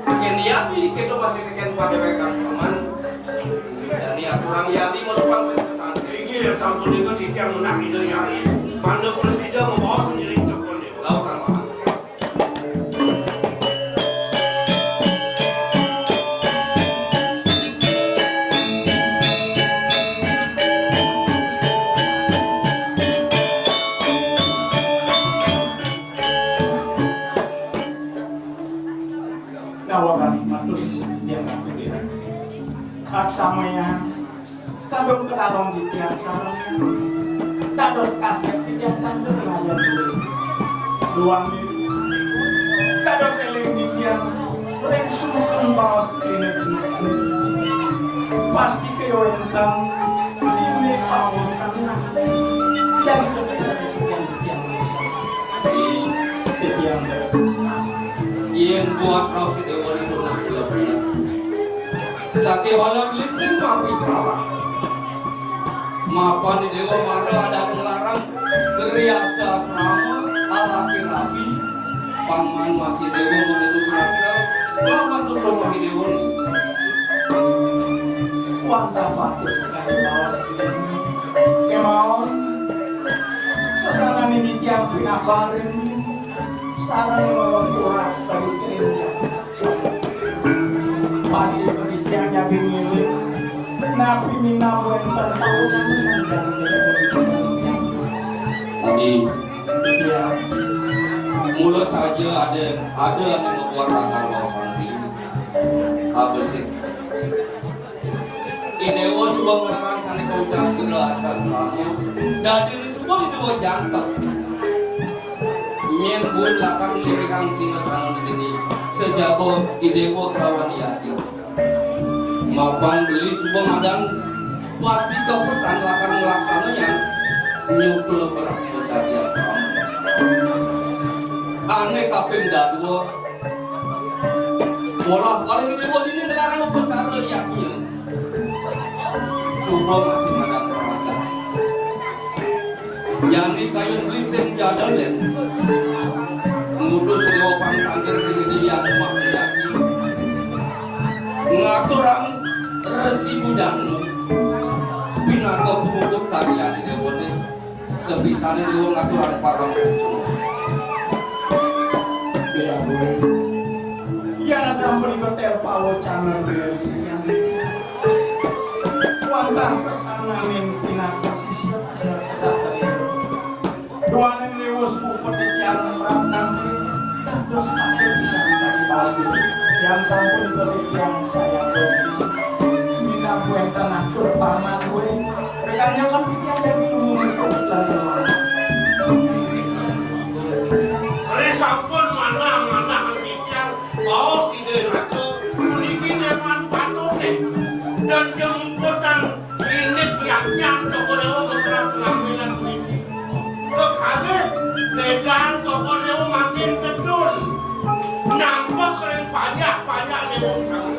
Ken yadi kita masih ken pada mereka teman. Dan ya kurang yadi merupakan pesertaan. Ini yang sampun itu tiang nak ide yari. Mana presiden membawa sendiri cokol dia. Tahu kan Pak? Aksamanya kadung kedalong di tiang sarang dados kasep di tiang kandung ngayat luang diri dados eling di tiang reng sumukan bawas ini pasti keyoentang ini pawasan dan kebetulan di tiang di tiang Yang buat kau si dewa itu nak lebih. Sakit walau listen tapi salah. Mapan di dewa marah ada melarang teriak asrama alaki rabi. Paman masih dewa mengeluh rasa. Paman tu semua di dewa ni. Wanda patut sekali bawa seperti ini. Kemauan sesangan ini tiang pinakarin. Sarang lawan kurang tadi kirimnya. Pasti pemikirannya bimilik. Nabi minawan tertahu jangan sandang dari sebenarnya. Jadi, Ya, mula saja ada yang membuat akar wasanti. Abesik. Idewa sudah melarang sana kau campur rasa selama. Dan diri semua itu jantak. Nyembun lakang lirikang singa calon ini sejabon idewo kerawan yati mapan beli sebuah madang pasti kepesan lakang melaksananya nyukel berat mencari asam aneh kaping dadua pola paling idewo ini melarang upacara yaknya sebuah masih madang permata yang dikayun beli senjata dan ngudus dewa pangkangir di yang makyaki ngaturang resi budang pinaka pemukul tarian di dewa ini sebisanya dewa ngaturang parang cucu ya boleh. Ya sampai di hotel Pawo Canan dari sini. Wanda sesana pinaka sisi ada kesatria. Duanen lewus puput di tiang perantang dados pakai bisa dari bahas itu yang sampun kelik yang saya beri minta gue tanah tur paman gue rekannya kan pikir dari umur lagi Hari sampun mana pikir bawa si deraku uniki neman patute dan jemputan ini tiang toko lewa bergerak pengambilan uniki. Kekade ledang toko lewa makin kedul. Nampak keren banyak lewat sana.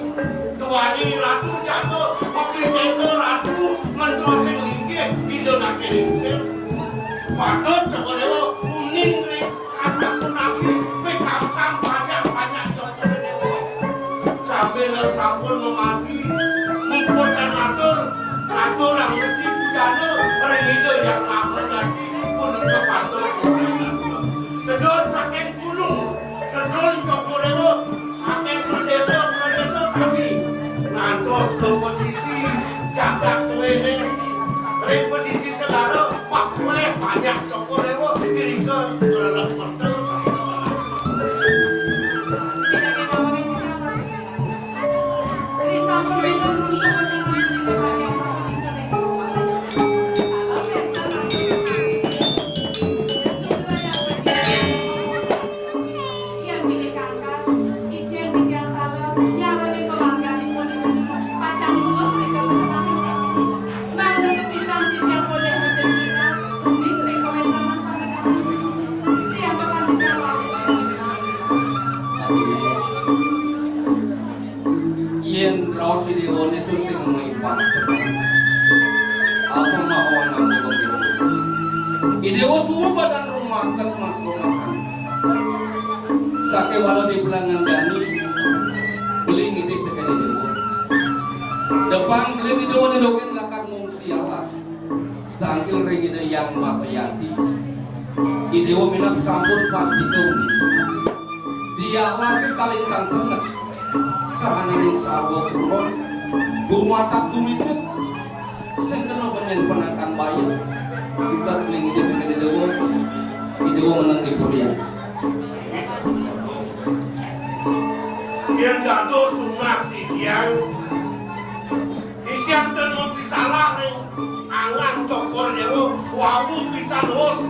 Tuani ratu jatuh, kopi seko ratu mentrosing linggih video nak kirim. Patut toko lewa kuning ring asap kunaki, bekam banyak toko lewa. Sambil sampun memati, membuatkan ratu yang mesti budana, orang itu yang makan lagi pun kepatut. Kedon saking gunung, kedon toko lewa, saking desa sapi. Ngantor ke posisi gagak tuene, posisi segala, wak boleh banyak toko lewa diri ke dalam mentel. Yen rausi dion itu sing mengipas apa mahuan anda begitu idewo semua badan rumah kan masuk makan sake walau di belangan dani beling ini tekan itu depan beling itu ada dogen lakar ngungsi alas tampil ring itu yang mapayati idewo minat sambut pasti tuh dia alas kaling tangkungan sahananing sarwo turun gumatak tumitut senteno benyen penangkan bayi kita beling itu tekan idewo menang di Korea yang dados tunas tiang tentu bisa laring angan cokor nyewo wawu bisa los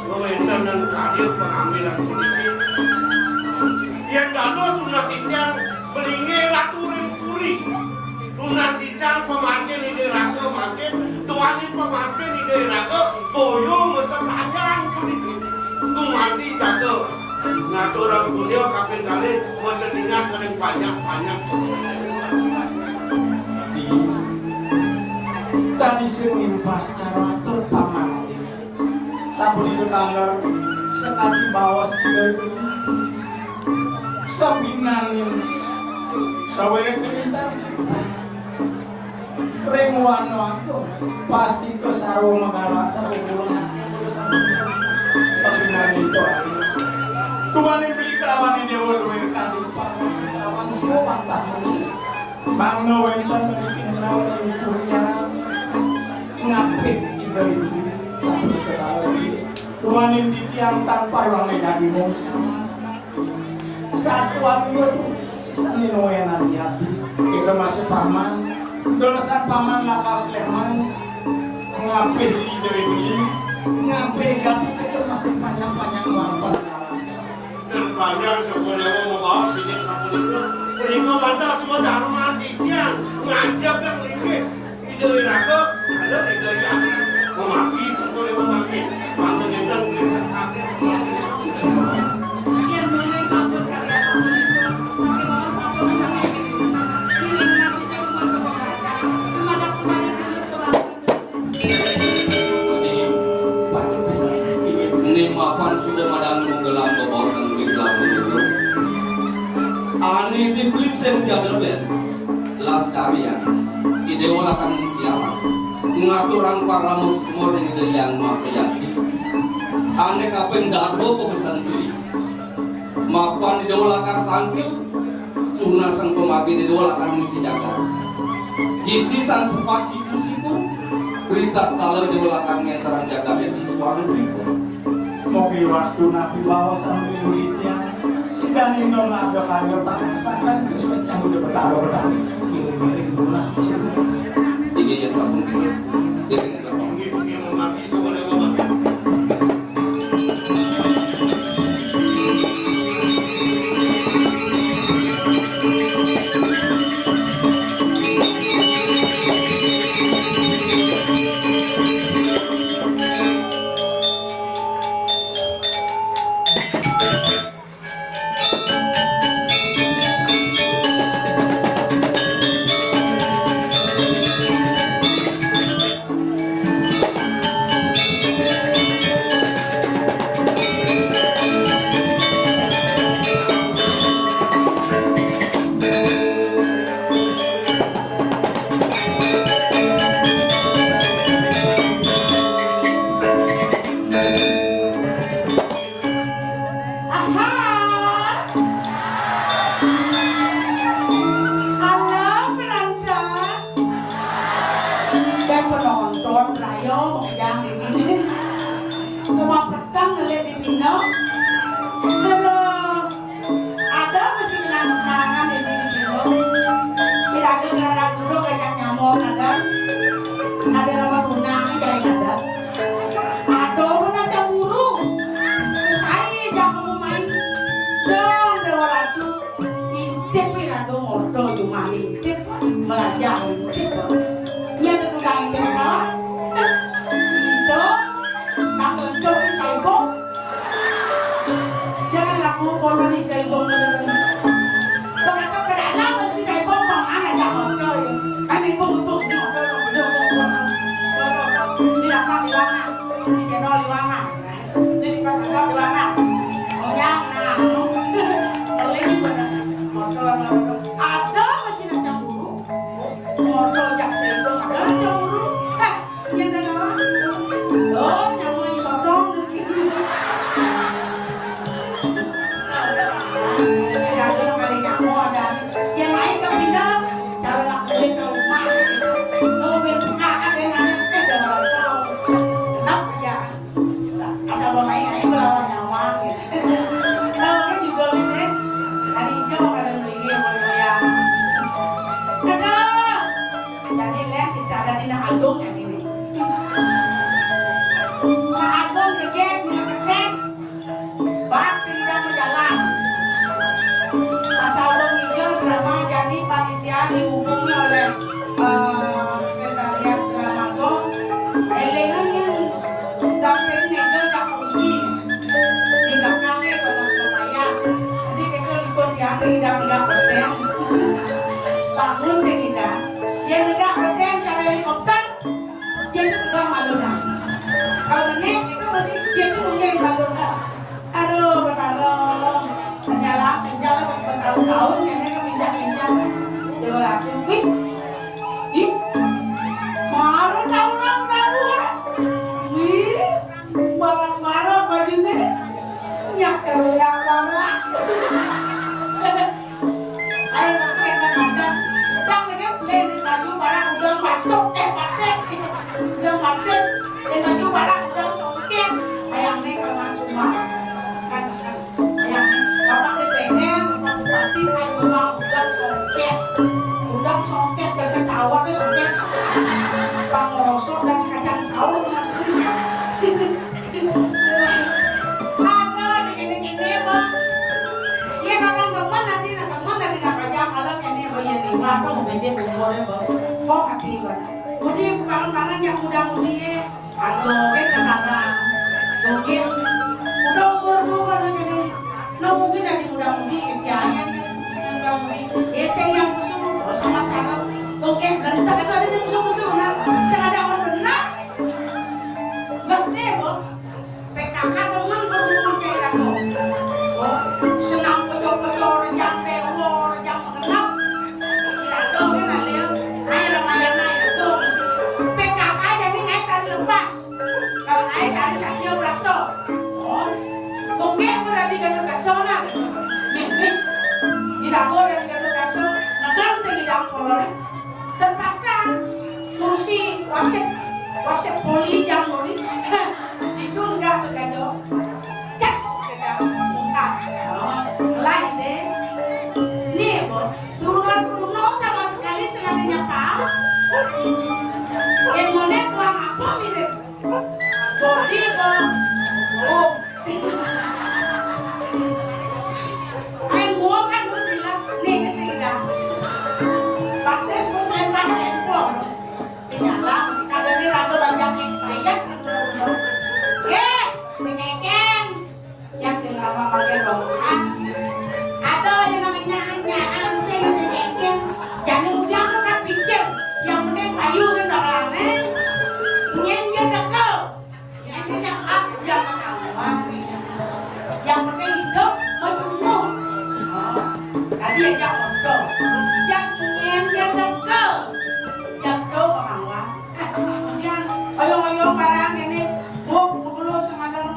Wawentanan kadir pengambilan politik yang dados tunas tiang belinge raturin puri tunas tiang pemakai di daerah makin tuani pemakai di daerah boyo mesesajan politik kumati jatuh nah orang dunia kapan kali mencetingan paling banyak tadi semimpas cara terpaman sabun itu nalar sekali bawas dari beli sabinan sawere kelintas renguan waktu pasti ke sarung megala sarung bulan sabinan itu Tuhan yang beli kelawan ini orang kali kelawan semua mantap bangga wanita memiliki kenal dari Korea ngapik ibari sampai ketahui Tuhan yang ditiang tanpa yang menjadi musuh satuan itu sani noenan di hati kita masih paman dolasan paman lakal Sleman ngapik ibari ngapik ganti kita masih panjang-panjang uang dan banyak kemudian mau sedikit satu itu beriku pada semua dharma tiang ngajak yang lingkit ide raga ada ide yang memaki kemudian memaki mantan yang dan bisa kasih yang mulai sabun karya sabun itu sampai bawah sabun sampai gitu ini menasinya buat kebaca ada kembali dulu ini maafan sudah madang menggelam bawasan beriklan itu aneh di klipsen jadul ben las carian ideal akan sialas ngaturan para muslimor yang mapayati aneh kapen darbo pesan beli maafan ideal akan tampil tunasan pemagi ideal akan ngisi jaga gisisan sepat siku-siku berita kalau ideal akan ngenteran jaga beti suara berikut mobil wastu nabi bawa sambil muridnya sidang indong ada kayu tak misalkan terus macam udah bertaruh kiri-kiri lunas kecil yang sabun kiri mungkin memaki itu boleh memaki ada nama punang jaya ada aduh pernah cemburu selesai jangan mau main dong dewa ratu intip ratu ngodo cuma intip melajang intip dia tukang intip apa itu takut tuh saibong jangan laku koloni saibong pengatur ke dalam mesti saibong bang anak jangan tuh kami bung di belakang liwangan, di channel liwangan, di pasar liwangan, oh yang nah, teling pada motor pindah cara nak boleh ke rumah gitu. Mobil kakak dengan ada orang tahu. Kenapa aja? Asal bermain aja melawan nyawa gitu. Kalau juga sih, hari jauh kadang beli yang ada. Jadi lihat kita ada di Agung yang ini. Agung gegep bila ketek, bat sedang berjalan. Asal hijau drama jadi panitia dihubungi oleh sekretariat drama Agung. Elengan yang damping hijau dah kursi. Di belakangnya kalau semayas. Jadi kita likut yang tidak berteng. Bangun sekita. Yang negak berteng cara helikopter. Jadi pegang maluna. Kalau naik itu masih jadi mungkin maluna. Aduh, berkalung. Penjala pas bertahun-tahun nenek keminjak-minjak. Dewa aku, ih, marah tahun lalu. Wih, marah bajunya. Nyak ceruliak marah. Ayo pakai kadang-kadang. Kadang mereka beli di baju barang udang batuk, batik. Udang batik, di baju barang udang songket. Ayam nih kelamaan semua. Katakan, ayam nih. Bapak DPR, Bapak Bupati, ayo mau udang songket. Udang songket, dan kecawat deh songket. Pangorosok dan kacang saus mas. Ada gini-gini bang. Iya kadang teman nanti nak aja kalau kini bayar lima dong beda umurnya bang. Kok hati bang. Mudi barang-barang yang muda-mudi anggoke kenara. Mungkin udah umur jadi. No mungkin dari muda-mudi kejayaan muda-mudi. Saya yang musuh sama sarap. Mungkin lentak itu ada sih musuh-musuh nah. Saya ada orang benar. Gas deh bang. PKK teman berhubungan kayak aku. Senang pecah-pecah rejang dewa, rejang mengenap. Kira dong kan alih. Air ramayan air dong. PKK jadi air tadi lepas. Kalau air tadi sakit brasto. Oh, tunggu berarti kan kacau nak. Mih. Tidak boleh dari kan kacau. Negan segidang polanya. Terpaksa kursi wasit poli jamuri. Itu enggak terkacau. Jas kita muka. Lain deh. Nih bos, turun sama sekali sengadanya kau. Yang monet uang apa mirip? Bodi bos. Oh. Ayo gua kan bilang nih kesini. Batas bos lepas lempong. Nyala masih kadang ragu banyak expired Mengeken yang selama pakai bangunan ada yang namanya anyaan saya mengeken jadi kemudian lu kan pikir yang penting payu kan orangnya nyanyi dekel nyanyi yang up jangan awal yang penting hidup macam tadi aja kotor yang nyanyi dekel jatuh orang wah kemudian oyong-oyong barang ini mukul sama dalam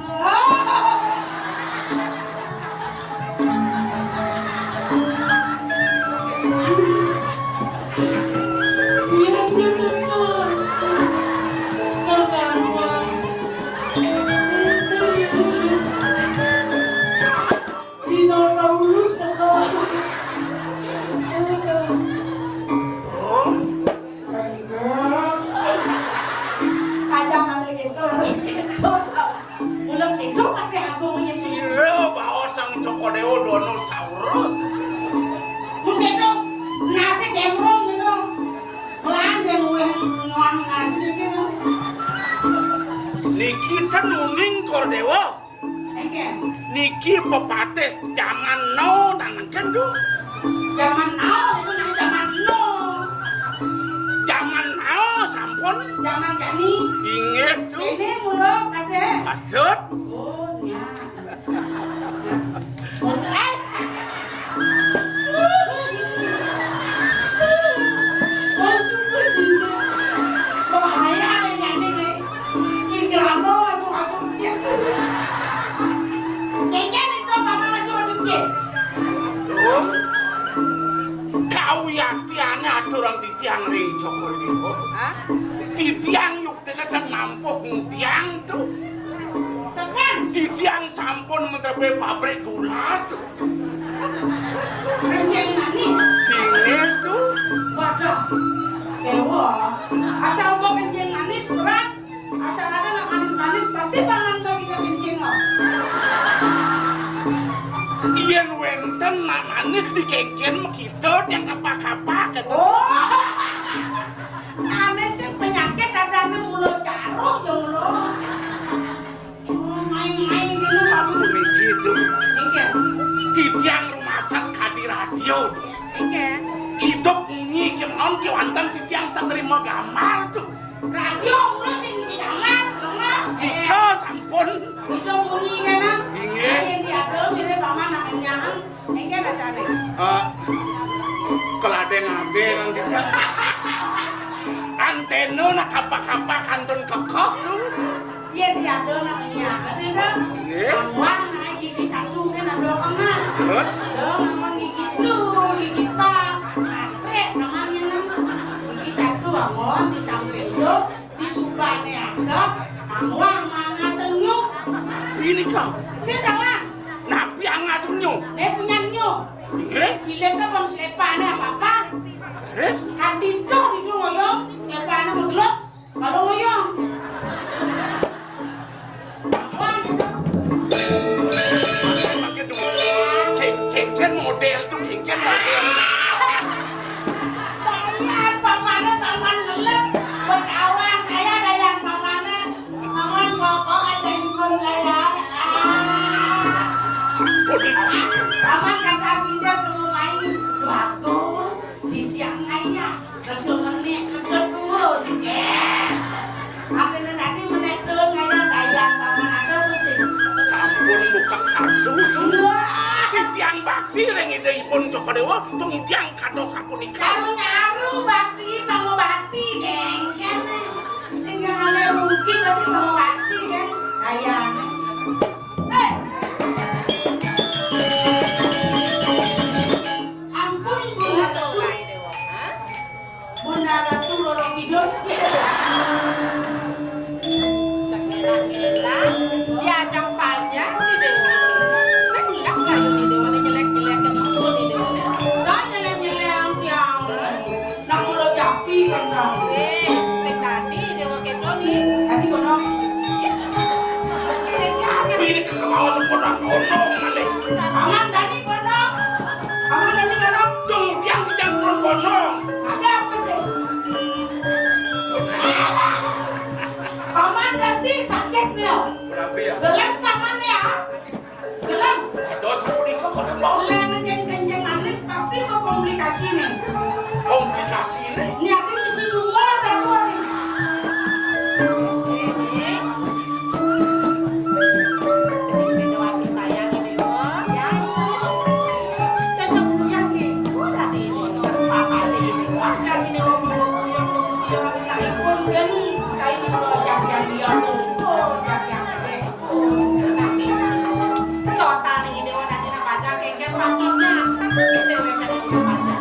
Kodeo Donosaurus. Mungkin dong nasi demrong gitu. Melanje nguang nasi gitu. Niki tenunging Kordewo. Oke. Niki pepatih zaman now dan kendu. Zaman now itu nih zaman now. Zaman now sampun. Zaman jani. Ingat tuh. Ini mulai ada. Maksud? Oh ya. Bahaya nih nih. Ini grano atuh cek. Kayaknya itu mama atuh cek. kawiyatiane aturang titiang ring Joko Dewa. Titiang yuk tekan nampung tiang tuh. Sekan, Titiang sampun mentepe pabrik gula tuh. kencing manis. Ini tuh. Waduh, Dewa, asal mau kencing manis berat, asal ada nak manis-manis pasti pangan mau kita kencing loh. Yen wenten nak manis dikengken kita yang kapak-kapak gitu. Oh, manis sih penyakit ada nih mulut jaruk yang mulut. Main-main gitu. Sabun gitu. Ike, Titiang rumasan kadi radio tuh. Ike, Hidup ini kenon kiwantan titiang tak terima gambar tuh. radio mulu sing si kamar, kamar. Ika sampun. Itu muni kan? Inge. Yang diada mirip paman nak kenyang. Ike dah sana. Keladeng-adeng yang titiang. Antena nak kapak-kapak kantun kekok tuh. Iya diada nak kenyang. Kasih dah. Inge. Angwang naik gigi satu kan ada kamar. Terus? Ada kamar gigi dulu, gigi pak. Matre kamarnya nama. Gigi satu angwang di samping itu di subane agak. Angwang manga senyum. Ini kau. Saya tahu ah. Nabi angah senyum. Dia punya nyum. Inge. Gileknya bang selepane apa-apa. Terus? Kan itu ngoyong. Selepane ngegelap. Kalau ngoyong. Angwang gitu. Kengken model tuh, kengken model. Bayar pamannya paman ngelep. Berkawang saya ada yang pamannya. Paman pokok aja handphone saya. Sampun. Paman kata pindah ke rumah ini. Bagus. Di tiang ayah. Kedengenek kedua. Apa nanti menek tuh ngayah dayang paman ada mesin. Sampun buka kartu tuh. Wah. Titiang bakti yang ide ibun Joko Dewa tungtiang kado sampun ikan. Nyaru bakti, kamu bakti, geng, kan? Tinggal ada mungkin pasti kamu bakti, kan? Ayah. Ampun, Bunda Ratu. Bunda Ratu lorong hidup. Kira-kira diajak panjang nih Dewa. Senyap kayu nih Dewa, nih jelek-jelekin itu nih Dewa. Dan nyele-nyele yang tiang. Nak mulut japi kan, dong. Sing tadi Dewa kedo nih. Tadi kono. Tapi ini kekawal sempurna kono malih. Paman tadi kono. Paman tadi kono. Tungtiang titiang kurang kono. Ada apa sih? Paman pasti sakit nih. Berapa ya? Gelap paman ya. Gelap. Kado sampun ikan kode mau. Boleh kencing manis pasti mau komplikasi nih. Komplikasi ini. Niatnya mesti lumur Dewa nih. Kedo hati sayang nih Dewa. Ya. Tetap yakin. Udah di papa di Dewa. Kami Dewa buyung. Ipun kan saya mau jak dia tuh. Jak deh. Nanti sotan nih Dewa nanti nak baca kengken sampurna. Tapi Dewa kan ada baca.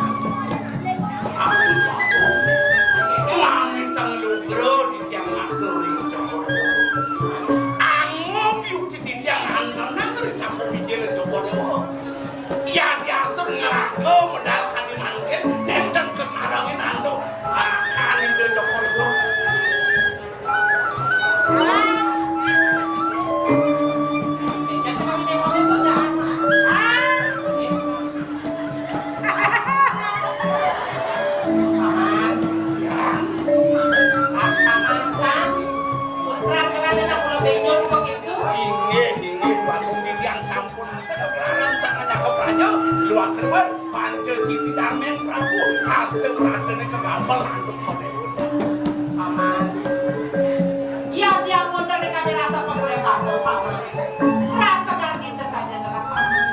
Ampun aku. Mami cang lugro titiang atur ini Joko Dewa. Angop yuk titiang antar nangri sampun hijil Joko Dewa. Ya biasa ngerago modal kadi mangkin enten kesarangin anto. Akan itu Joko Dewa. Kengken kami Dewa itu jangan. Paman. Maksa-maksa. Putra-putra dan aku lebih nyuruh begitu. Inge bakung titiang sampun segeraran sananya kepraja luar keluar panca siti dameng Prabu aste pradene kegambal anduk Dewa. Paman. Ya dia mundur dengan dirasa pegawai kantor Paman. Rasa ganti saja adalah Paman.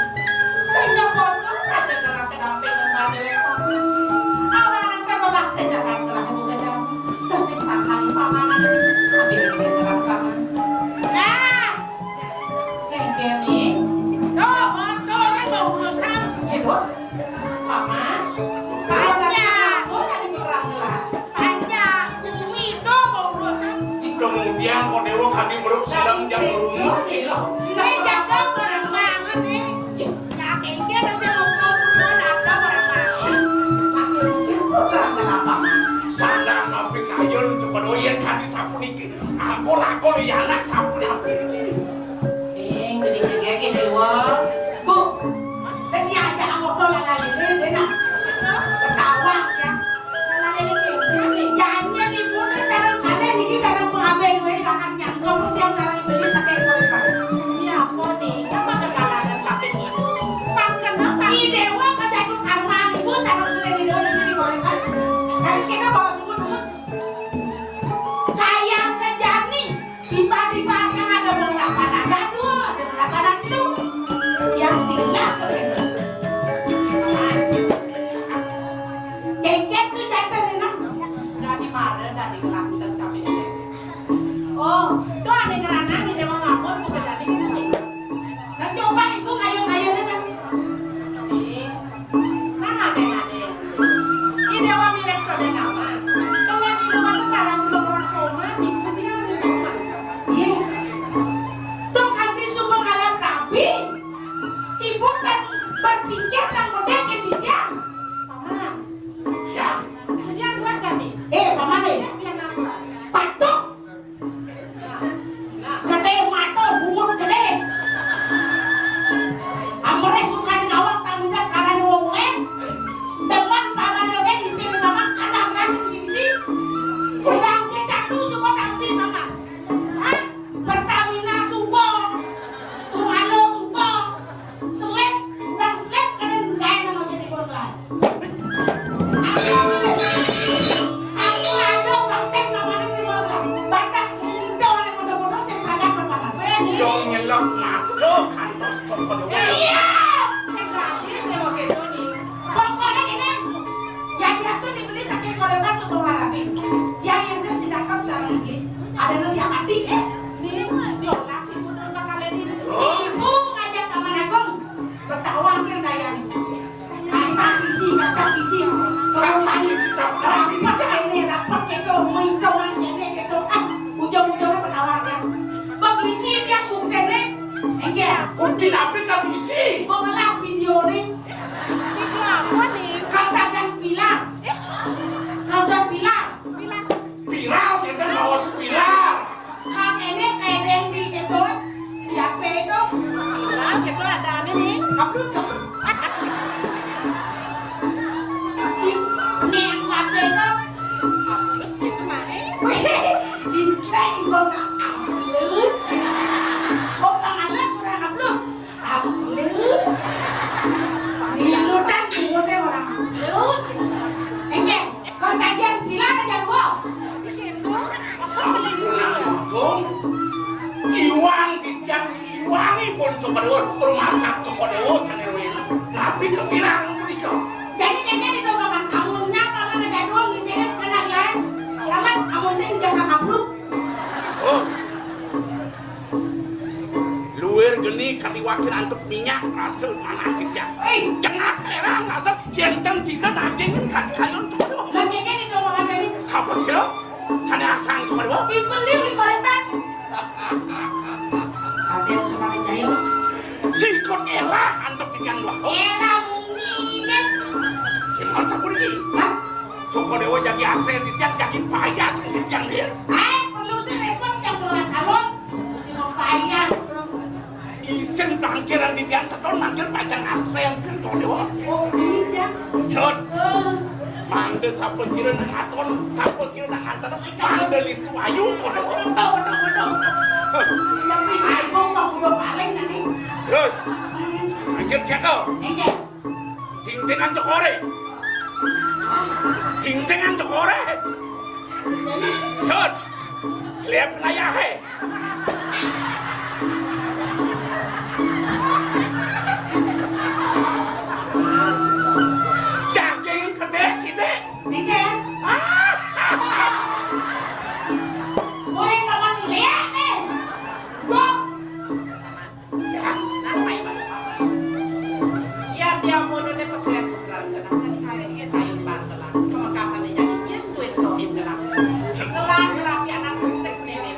Sehingga pocong saja gerak kedamping dengan Dewi Paman. Awal yang kebelah kejagaan gerak ibu kejar. Dosim sangkali Paman habis. Habis ini gerak Paman. Nah, Kengkemi. tuh, kan mau urusan. Ibu. Paman. Kalau Yang kau dewa kami beruk sedang jam rumah itu. Ini jaga barang banget nih. Kakek ini ada yang ngomong ada barang banget. Kenapa? Sandang api kayun coba doyan kadi sapu niki. Aku lakon ya anak sapu api niki. Gini kayak dewa. Bu, dan dia aja motor lalali benar. Ketawa ya. Jangan dibunuh sarang ada niki sarang pengambil we lakan nyangkong yang sarang beli pakai mereka. Ya apa nih? Apa kegagalan kafe ini? Pak kenapa? Di dewa kejadu karma ibu sarang beli di dewa dan beli gorengan. Dan kita bawa sumut kayak kejani tiba-tiba yang ada mengelapan ada dua ada mengelapan itu yang tinggal begitu. Kengket sudah tenang. Dari mana? Dari gelap dan kafe ini. Oh, itu ada kerana di dewa ngapur bukan jadi gitu. Nah coba ibu kayu-kayu dengan Nah ada. Ini dewa mirip kode nama. Kalau di rumah itu ada seorang soma, di dia di rumah. iya. Dong hati subang alam rabi. Ibu kan berpikir dan mendekat di dia. Paman, Yang dia jelas kan nih? Paman Dia biar apa? patok Nah, gede mato bungut gede. Amre suka di gawang tamunya karena di wong lain. Dengan paman doge di sini paman kalah ngasih sisi. Udang cecak tuh semua tapi paman. Hah? Pertamina subong. Tungalo subong. Selep, udang selep kalian gaya namanya di kontrak. Aku ada konten paman di kontrak. Batak itu orang muda-muda saya pelajar paman. dong nyelok masuk kantor coba doyan. Iya. saya terakhir dewa gitu nih. Pokoknya gini, yang biasa dibeli sakit koleban sebelum larabi. Yang saya sedang sekarang ini ada yang mati. Nih, diolah sih mundur ke kalian ini. Ibu ngajak paman agung bertawang yang daya nih. Kasar isi. Kasar isi, siapa lagi? Rapat gitu, menghitung gitu. Ujung-ujungnya bertawang ya. Pengisi yang buktinya, enggak. Udin api tak isi. Mengelah video nih. Itu apa nih? Kaldagan pilar. Kaldagan pilar. Bilang, Viral kita bawa spiral. Kakeknya kayak yang di itu di HP itu bilang gitu ada aneh nih. kabrut di yang HP itu Itu naik. kita ibu nggak kabrut oh pangalas orang kabrut dilutan dilutan orang kabrut enggak kalau kajian bilang aja gua Iwang titiang iwangi pun coba doyan. Rumah sak coba doyan sanerwin. Tapi kepirang punika. jadi kayaknya di doa paman amunnya paman aja doang di sini kena lain selamat amun saya jaga kabrut Oh. Luar geni katiwakin antuk minyak masuk mana titiang. Jangan herang masuk yang tensita daging kan kayun coba doyan. Makanya di doa paman tadi Siapa sih lo? Sana asang coba doyan. dibeli di korentan ada yang semakin jaya Sikut elah antuk titiang dua. elah mungkin Gimana sabun ini? hah? Coba dewa jadi asen titiang jadi payas titiang dia. Perlu sih repot yang bola salon si mau payas bro Isen pelangkiran titiang teton manggil pajang asen coba dewa. oh ini dia Jod. Mande sapu sirah nang aton, sapu sirah nang antar, mande listu ayu kono. betul tapi saya mau udah paling nanti Terus, anggil siapa? enggak Cincin cokore. Cincin cokore. Jod. Lihat layahe. Daging gede gitu. enggak boleh paman lihat nih bro Ya dia mau nonton pekerjaan kurang kenapa nih kalian kayu bangkelan. Pemakasannya jadi dia duit tohin kenapa? Gelap ya anak musik nenek.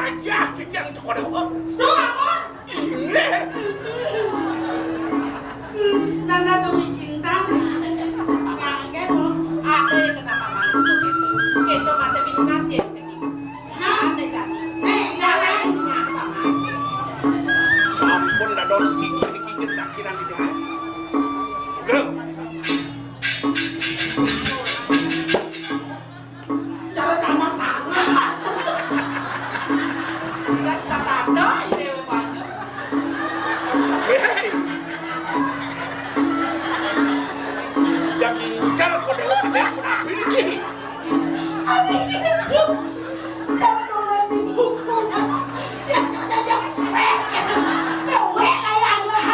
aja yang cokor kok. Doa Ini. tanda demi cinta. Kangen lo. Ada yang kenapa malu begitu? Itu masih minum nasi ya jadi. Ada jadi. Jalan itu nyapa mah. Sampun dah dosi kini kini tak kira gitu. Bro. Cara tangan. Enggak satado ini baju. Hei. Jadi cara kau dah kena aku nak pilih kini. Jangan nulis di buku. Siapa jangan seret. Dewe layang lah.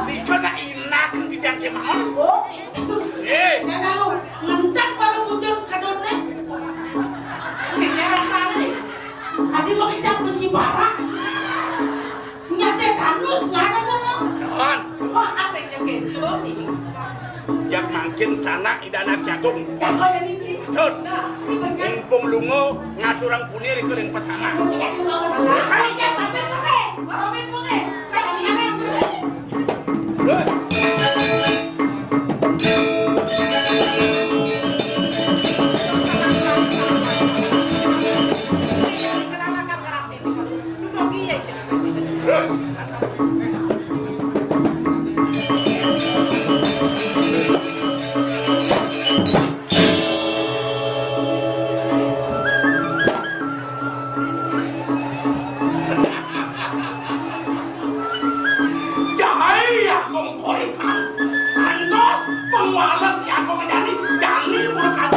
Ni kau nak inak nanti jangan kemana. Oh, Eh. dan lalu ngentak para bujang kadone. Kayaknya rasanya deh. Adi mengecap besi bara. Nyate kanus nggak ada sama. Jangan. Wah, asiknya kecoh ini. Yang makin sana idana jagung. Jago jadi ini. Betul. Nah, pasti banyak. Mumpung lungo ngaturang punir ke yang pasangan. Jadi bangun. Aja pamit pakai. Pamit pakai. Jangan ngalem. Terus. Kenalakan keras ini. Lu iya jadi presiden. Terus. Cahaya kong koripan. Antos pengwalas ya kong jadi jani bukan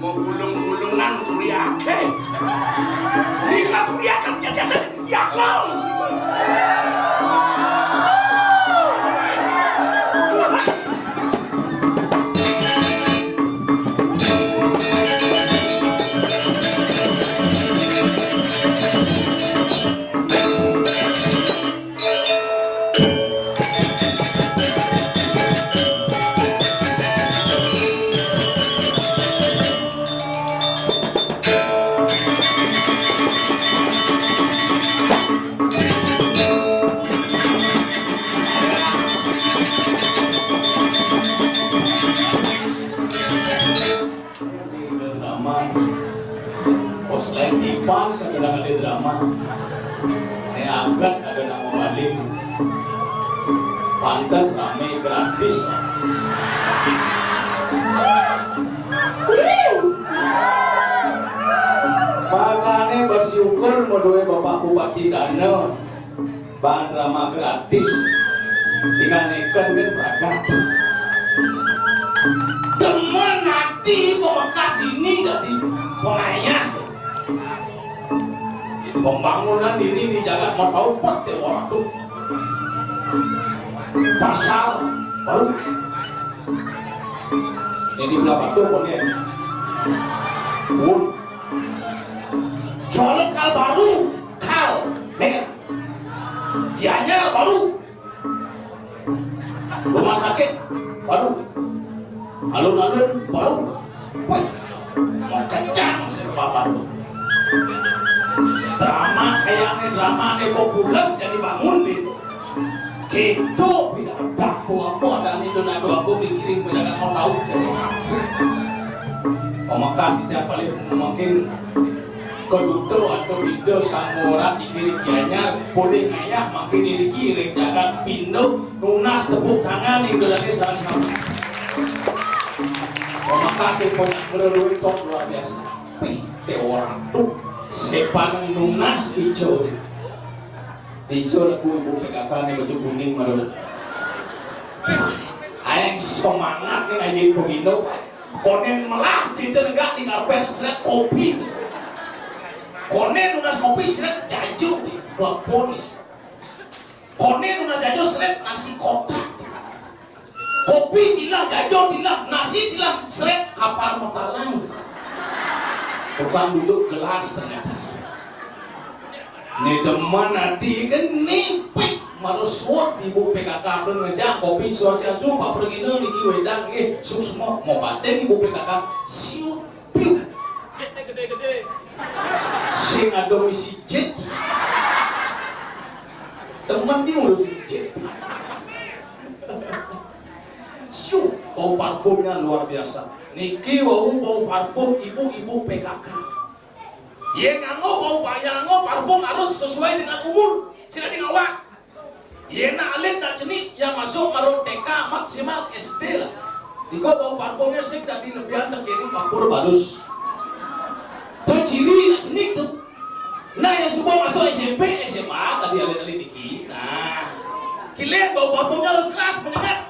mau gulung-gulungan Suryake. Nikah Suryake menjadi ya kong. Drama. Pos lain Ipan sedang ada drama. Ini angkat ada nama balik. Pantas rame gratis. Makanya bersyukur modoe Bapak Bupati Dana. Bahan drama gratis. Dikanekan kan pragat. Teman hati pemekat ini jadi pengayah. Pembangunan ini dijaga mau tahu peti orang tuh. Pasal baru. Ini berapa tuh punya? Pun. Kalau kal baru, kal, nih. Dianya baru. Rumah sakit baru. Alun-alun baru. Woi, mau kencang serba baru. Drama kayaknya drama populer jadi bangun gitu. Gitu tidak ada apa dan itu nak aku mikirin penjaga mau tahu. Pemakasih siapa paling mungkin keduto atau video sama orang dikirim dianya boleh ayah makin dikirim jaga pindu lunas tepuk tangan itu dari sama-sama. Pemakasih banyak melalui top luar biasa. Wih, te orang tuh sepanang lunas hijau. Hijau aku ibu PKK nih baju kuning menurut. Ayang semangat nih ngaji begitu. Konen melah cinta enggak di karpet seret kopi. Konen udah kopi seret jaju di klub polis. Konen udah jaju seret nasi kotak. Kopi tilah jaju tilah nasi tilah seret kapal matalang. Bukan duduk gelas ternyata. Nih deman nanti kan nimpik marusut ibu PKK dan ngejak kopi Swastiastu Pak Pergina niki wedang susmo mau baden ibu PKK siut piu gede-gede sing ado misi jet teman di urus jet siu bau parfumnya luar biasa niki bau parfum ibu-ibu PKK ya nganggo bau parfum harus sesuai dengan umur sila ngawak ya alit dan jenis yang masuk marut TK maksimal SD lah diko bau parfumnya sing dan di lebihan terkini kapur balus itu ciri dan jenis tuh nah yang semua masuk SMP SMA tadi alit-alit niki nah kalian bau parfumnya harus keras mendengar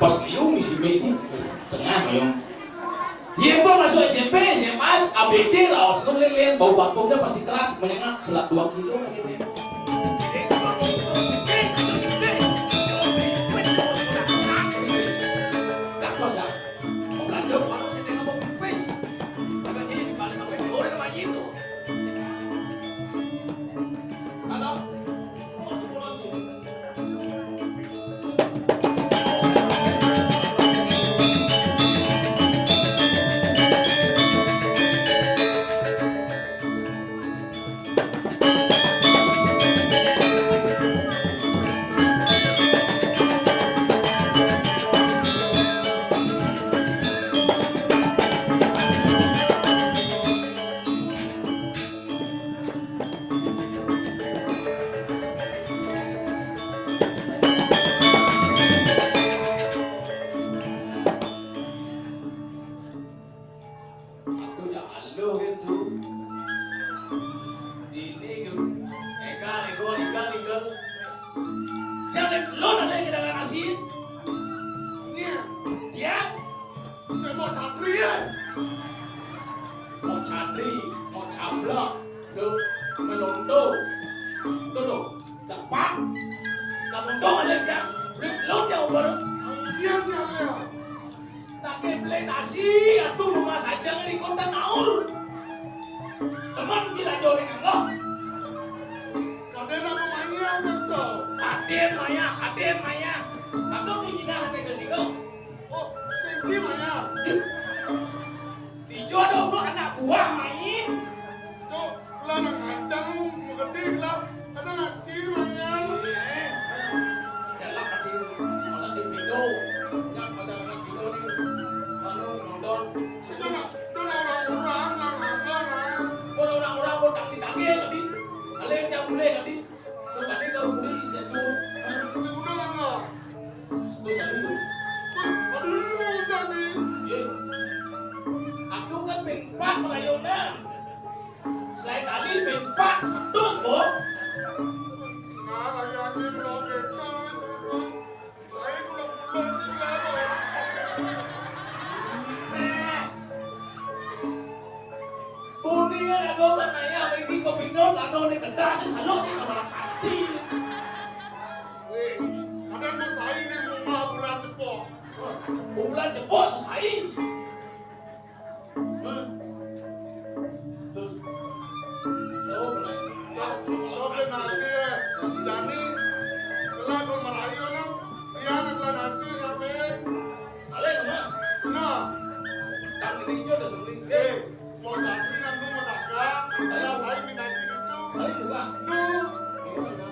pas liung isi ini tengah mayong ya bau masuk SMP SMA ABD lah awas kalian bau parfumnya pasti keras menyengat selat 2 kilo Mau